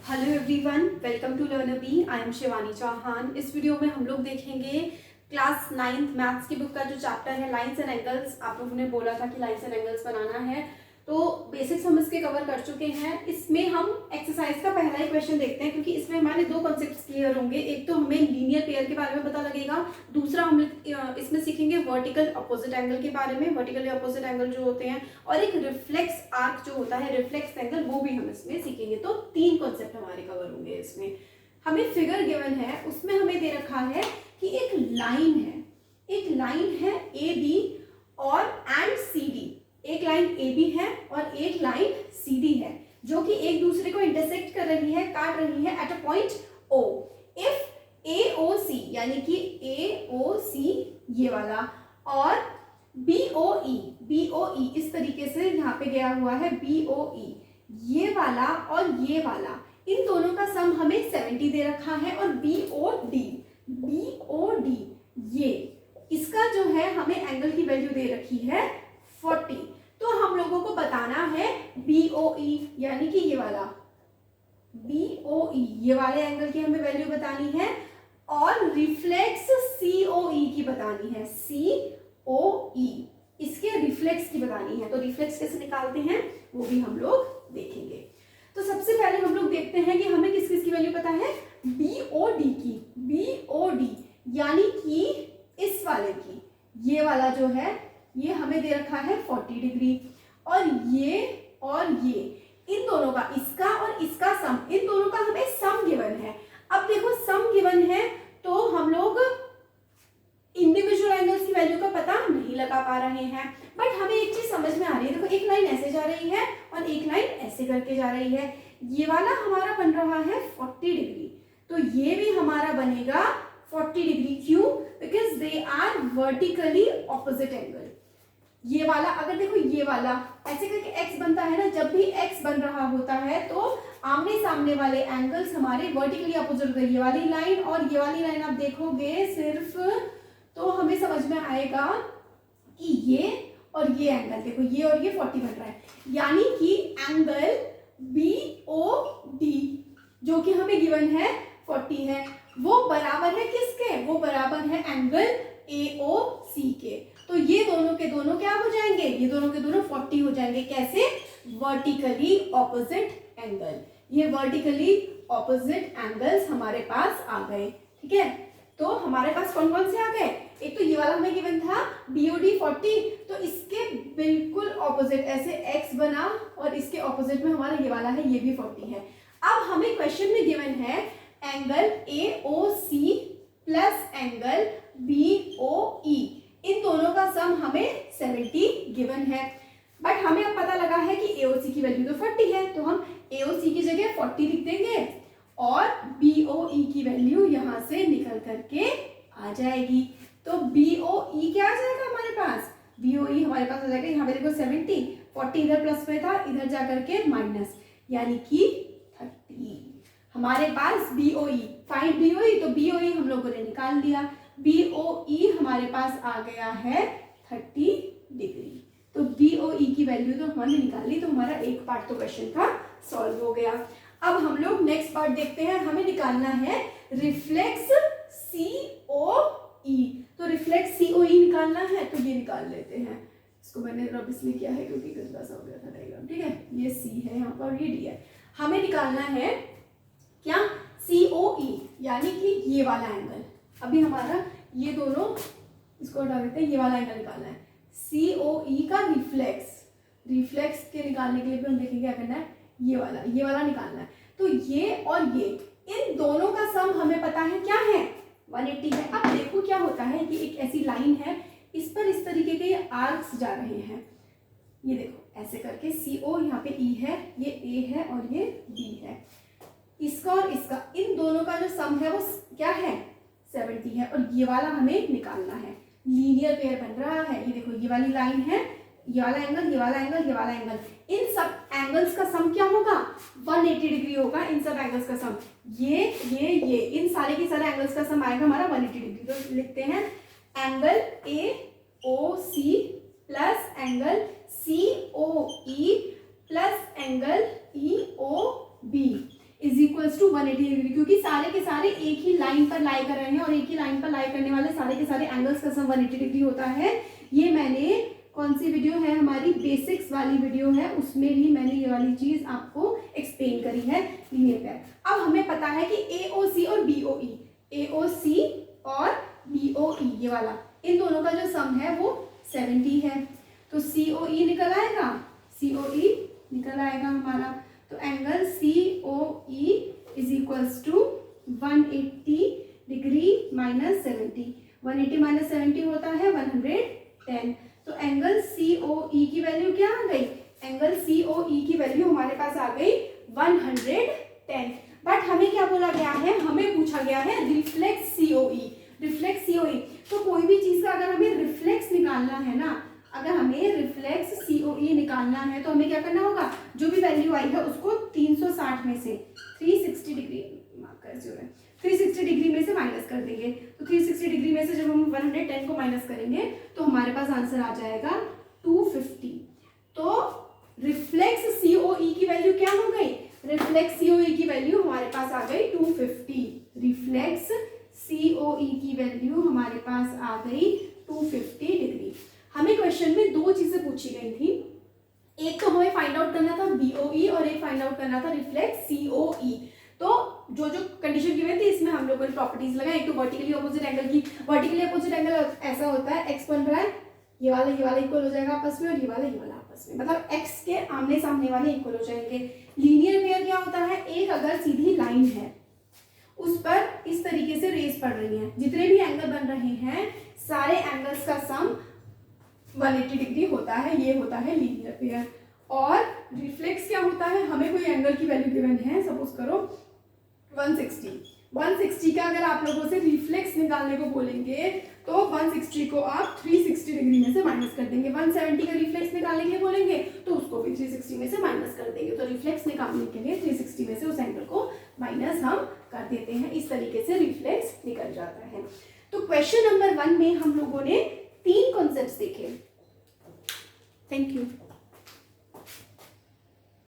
Hello everyone, welcome to Learner Bee. I am Shivani Chauhan. इस video में हम लोग देखेंगे क्लास 9th मैथ्स की बुक का जो चैप्टर है लाइंस एंड एंगल्स। आप लोगों ने बोला था कि लाइंस एंड एंगल्स बनाना है, तो बेसिक्स हम इसके कवर कर चुके हैं। इसमें हम एक्सरसाइज का पहला ही क्वेश्चन देखते हैं, क्योंकि इसमें हमारे दो कॉन्सेप्ट्स क्लियर होंगे। एक तो हमें लीनियर पेयर के बारे में पता लगेगा, दूसरा हम इसमें सीखेंगे वर्टिकल अपोजिट एंगल के बारे में। वर्टिकल अपोजिट एंगल जो होते हैं, और एक रिफ्लेक्स आर्क जो होता है, रिफ्लेक्स एंगल, वो भी हम इसमें सीखेंगे। तो तीन कॉन्सेप्ट हमारे कवर होंगे इसमें। हमें फिगर गिवन है, उसमें हमें दे रखा है कि एक लाइन है ए बी और एंड सी डी। एक लाइन ए बी है और एक लाइन सी डी है, जो कि एक दूसरे को इंटरसेक्ट कर रही है, काट रही है at a point O. If A O C, यानी कि ए ओ सी ये वाला, और बी ओ ई इस तरीके से यहाँ पे गया हुआ है, बी ओ ई ये वाला और ये वाला, इन दोनों का सम हमें 70 दे रखा है। और बी ओ डी ये इसका जो है हमें एंगल की वैल्यू दे रखी है 40। तो हम लोगों को बताना है BOE, यानी कि ये वाला BOE, ये वाले एंगल की हमें वैल्यू बतानी है, और रिफ्लेक्स COE की बतानी है, COE इसके रिफ्लेक्स की बतानी है। तो रिफ्लेक्स कैसे निकालते हैं वो भी हम लोग देखेंगे। तो सबसे पहले हम लोग देखते हैं कि हमें किस किस की वैल्यू पता है। BOD की, BOD यानी कि इस वाले की, ये वाला जो है ये हमें दे रखा है 40 डिग्री, और ये इन दोनों का, इसका और इसका सम, इन दोनों का हमें सम गिवन है। अब देखो सम गिवन है तो हम लोग इंडिविजुअल एंगल्स की वैल्यू का पता नहीं लगा पा रहे हैं, बट हमें एक चीज समझ में आ रही है। देखो एक लाइन ऐसे जा रही है और एक लाइन ऐसे करके जा रही है। ये वाला हमारा बन रहा है 40 डिग्री, तो ये भी हमारा बनेगा 40 डिग्री। क्यों? Because they are vertically opposite angle. ये वाला, अगर देखो ये वाला ऐसे करके x बनता है ना, जब भी x बन रहा होता है तो आमने सामने वाले एंगल्स हमारे वर्टिकली अपोजिट होते हैं। ये वाली लाइन और ये वाली लाइन आप देखोगे सिर्फ, तो हमें समझ में आएगा कि ये और ये एंगल, देखो ये और ये 40 बन रहा है, यानी कि एंगल BOD जो कि हमें गिवन है 40 है, वो बराबर है किसके? वो बराबर है एंगल AOC के। तो ये दोनों के दोनों क्या हो जाएंगे? ये दोनों के दोनों 40 हो जाएंगे। कैसे? Vertically opposite angle. ये वर्टिकली ऑपोजिट एंगल्स हमारे पास आ गए। ठीक है, तो हमारे पास कौन कौन से आ गए? एक तो ये वाला हमें गिवन था BOD 40, तो इसके बिल्कुल ऑपोजिट ऐसे x बना, और इसके ऑपोजिट में हमारा ये वाला है, ये भी 40 है। अब हमें क्वेश्चन में गिवन है angle AOC plus angle BOE, इन दोनों का सम हमें 70 गिवन है, बट हमें अब पता लगा है कि AOC की वैल्यू तो 40 है, तो हम AOC की जगह 40 लिख देंगे और BOE की वैल्यू यहां से निकल करके आ जाएगी। तो BOE क्या आ जाएगा हमारे पास? BOE हमारे पास आ जाएगा, यहाँ पे देखो 70, 40 इधर प्लस में था, इधर जाकर के माइनस, यानी कि 30। हमारे पास BOE, फाइंड BOE, तो BOE हम लोगों ने निकाल लिया। BOE हमारे पास आ गया है 30 डिग्री। तो BOE की वैल्यू तो हमने निकाली, तो हमारा एक पार्ट तो क्वेश्चन का सॉल्व हो गया। अब हम लोग नेक्स्ट पार्ट देखते हैं। हमें निकालना है रिफ्लेक्स COE। तो रिफ्लेक्स COE निकालना है, तो ये निकाल लेते हैं। इसको मैंने रब इसलिए किया है क्योंकि गंदा सा हो गया था डायग्राम। ठीक है, ये C है यहाँ पर और ये D है। हमें निकालना है क्या? COE, यानी कि ये वाला एंगल। अभी हमारा ये दोनों, इसको हटा देते हैं, ये वाला एंगल निकालना है। COE का रिफ्लेक्स के निकालने के लिए भी हम देखेंगे क्या करना है, ये वाला निकालना है। तो ये और ये, इन दोनों का सम हमें पता है क्या है, 180 है। अब देखो क्या होता है कि एक ऐसी लाइन है, इस पर इस तरीके के ये आर्क्स जा रहे हैं, ये देखो ऐसे करके CO, यहाँ पे E है, ये A है और ये B है। इसका और इसका, इन दोनों का जो सम है वो क्या है? 70 है, और ये वाला हमें निकालना है। लीनियर पेयर बन रहा है, ये देखो ये वाली लाइन है, ये वाला एंगल, ये वाला एंगल, ये वाला एंगल, इन सब एंगल्स का सम क्या होगा? 180 डिग्री होगा। इन सब एंगल्स का सम, ये इन सारे के सारे एंगल्स का सम आएगा हमारा 180 डिग्री। तो लिखते हैं angle AOC plus angle COE plus angle EOB is equal 180 degree, क्योंकि सारे के सारे एक ही लाइन पर लाई कर रहे हैं और एक ही लाइन पर लाई करने वाले सारे के सारे एंगल्स का सम 180 डिग्री होता है। ये मैंने कौन सी वीडियो है, हमारी बेसिक्स वाली वीडियो है, उसमें भी मैंने ये वाली चीज आपको एक्सप्लेन करी है लीनियर पेयर। अब हमें पता है कि AOC और BOE, AOC और BOE ये वाला, इन दोनों का जो सम है वो 70 है। तो COE निकल आएगा, COE निकल आएगा हमारा। तो angle COE is equals to 180 degree minus 70, 180 minus 70 होता है 110। तो एंगल COE की वैल्यू क्या आ गई, एंगल COE की वैल्यू हमारे पास आ गई 110। बट हमें क्या बोला गया है, हमें पूछा गया है रिफ्लेक्स COE, रिफ्लेक्स COE। तो कोई भी चीज का अगर हमें रिफ्लेक्स निकालना है ना, अगर हमें रिफ्लेक्स COE निकालना है तो हमें क्या करना होगा, जो भी वैल्यू आई है उसको 360 में से 360 डिग्री 360 डिग्री में से माइनस कर देंगे। तो 360 डिग्री में से जब हम 110 को माइनस करेंगे तो हमारे पास आंसर आ जाएगा 250। तो रिफ्लेक्स COE की वैल्यू क्या हो गई, रिफ्लेक्स COE की वैल्यू हमारे पास आ गई 250। रिफ्लेक्स COE की वैल्यू हमारे पास आ गई 250 डिग्री। हमें क्वेश्चन में दो चीजें पूछी गई थी, एक तो हमें फाइंड आउट करना था BOE और एक फाइंड आउट करना था रिफ्लेक्स COE। तो जो जो कंडीशन गिवन थी इसमें हम लोगों ने प्रॉपर्टीज लगाई। एक तो वर्टिकली अपोजिट एंगल की, वर्टिकली अपोजिट एंगल ऐसा होता है x बन रहा है, ये वाला इक्वल हो जाएगा आपस में और ये वाला आपस में, मतलब x के आमने सामने वाले इक्वल हो जाएंगे। लीनियर पेयर क्या होता है, एक अगर सीधी लाइन है उस पर इस तरीके से रेज पड़ रही है, जितने भी एंगल बन रहे हैं सारे एंगल्स का सम 180 डिग्री होता है, ये होता है लीनियर पेयर। और रिफ्लेक्स क्या होता है, हमें कोई एंगल की वैल्यू गिवन है, सपोज करो 160 का अगर आप लोगों से रिफ्लेक्स निकालने को बोलेंगे तो 160 को आप 360 डिग्री में से माइनस कर देंगे। 170 का रिफ्लेक्स निकालने के लिए बोलेंगे तो उसको भी 360 में से माइनस कर देंगे। तो रिफ्लेक्स निकालने के लिए 360 में से उस एंगल को माइनस हम कर देते हैं, इस तरीके से रिफ्लेक्स निकल जाता है। तो क्वेश्चन नंबर 1 में हम लोगों ने 3 कॉन्सेप्ट्स देखे। Thank you.